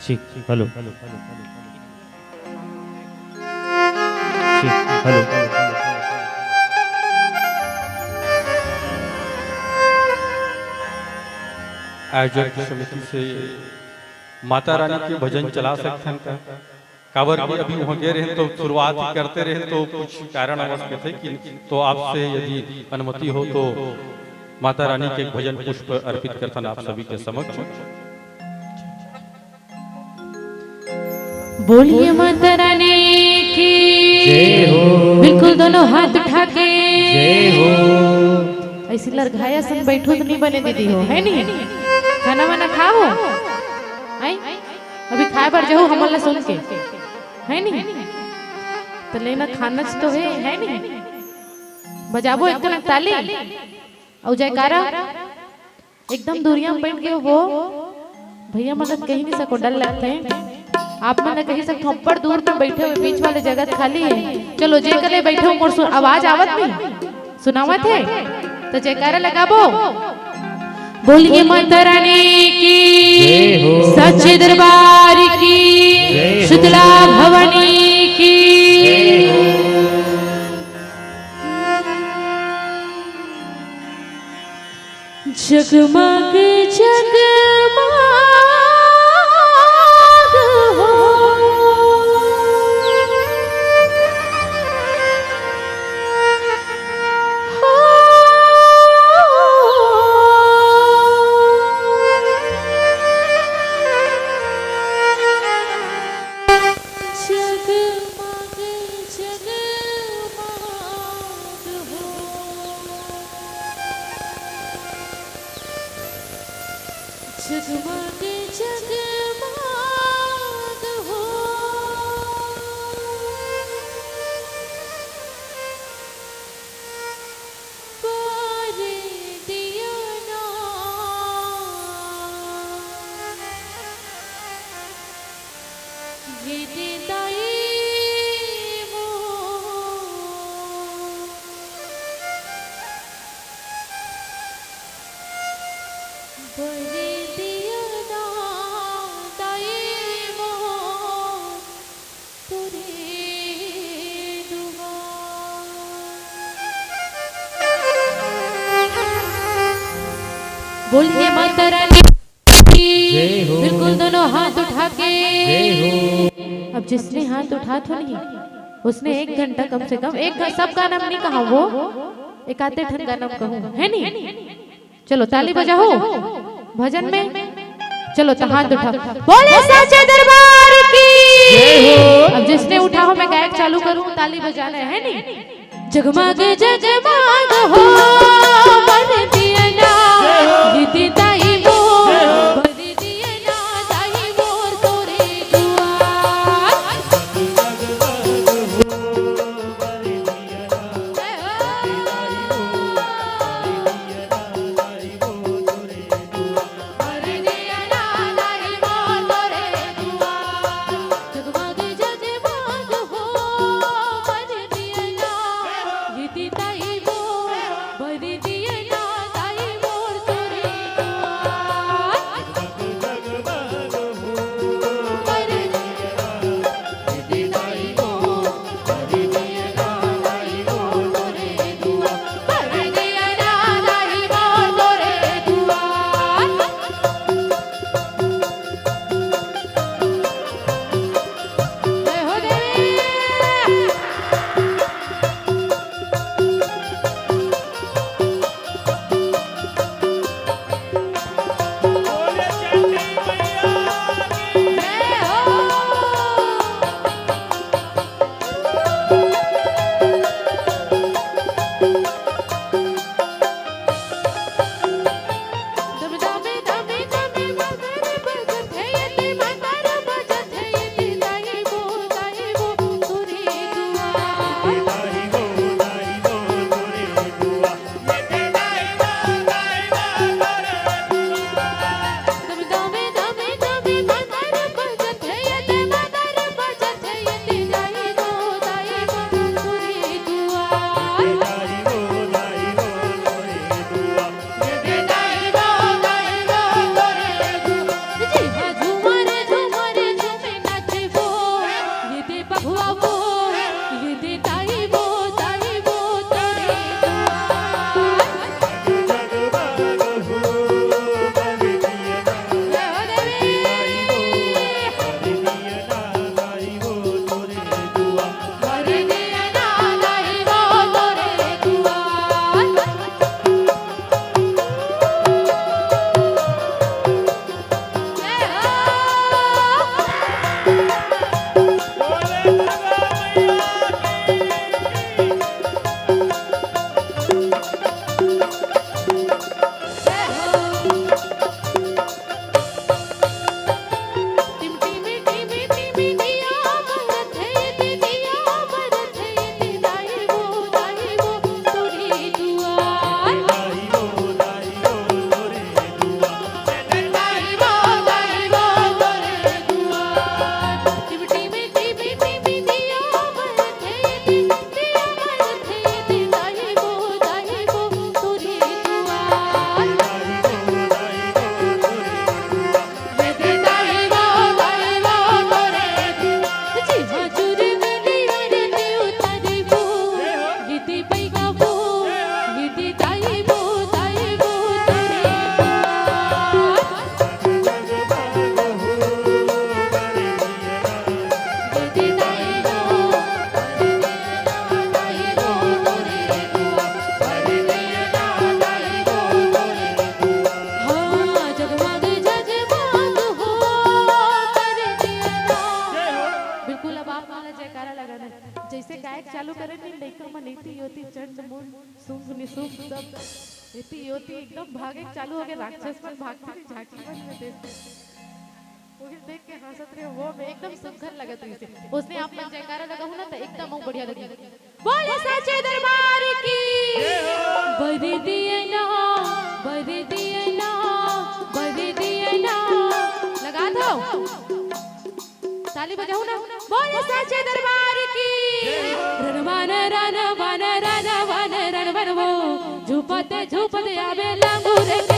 ठीक हेलो ठीक हेलो आयोजक समिति से माता रानी के भजन चला सकते हैं का काबर की अभी वहाँ गए रहे तो शुरुआत ही करते रहे तो कुछ कारण अवश्य थे कि तो आपसे यदि अनुमति हो तो माता रानी के भजन पुष्प अर्पित करते आप सभी के समक्ष। बोलिए माता रानी की जय हो। बिल्कुल दोनों हाथ उठा के जय हो। ऐसी लड़घाया संग बैठो तो नहीं बने दीदी हो है नहीं खाना वाना खाओ आई अभी खाए पर जाओ हमला सुन के है नहीं तो लेना खाना तो है नहीं बजाबो एकदम ताली और जयकारा एकदम दूरिया में बैठ गए वो भैया मतलब कहीं नहीं सको डर लगते हैं आप मन कहीं से थप्पड़ दूर में बैठे हुए बीच वाले जगह खाली है चलो जे कले बैठे हो मोर आवाज आवत नहीं सुनावत है तो जयकारा लगाबो बोलिए माता रानी की सच्चे दरबार की शीतला भवानी की जगमग जगमग हो जगमग जगमग हो कर दिया ना ये दिदाई बड़े बोलिए माता रानी बिल्कुल दोनों हाथ उठा के अब जिसने हाथ उठा तो नहीं उसने 1 घंटा कम से कम एक सबका नाम नहीं कहा वो एक आधे ठन का नाम कहूँ है नहीं चलो ताली बजाओ भजन में चलो तो हाथ उठा बोले सच्चे दरबार की अब जिसने उठा हो मैं गायक चालू करूँ ताली बजाना है नहीं जगमग जगमग हो बन दिया ना गीती दाई वो बन दिया ना दाई मोर तोरे दुआर जगमग जैसे गायक चालू करे नहीं लइका मन इति योति चंड मुंड सुंग निसुंग सब इति योति एकदम भागे चालू हो गए राक्षस मन भागते थे झांकी मन में देख के हंसत रहे वो में एकदम सुंदर लगत रही से उसने आप मन जयकारा लगाऊ ना तो एकदम वो बढ़िया लगी बोले सच्चे दरबार की बरी दिए ना लगा दो ताली बजाओ ना बोले सच्चे दरबार की रन वन वो झूपते आवे लंगूर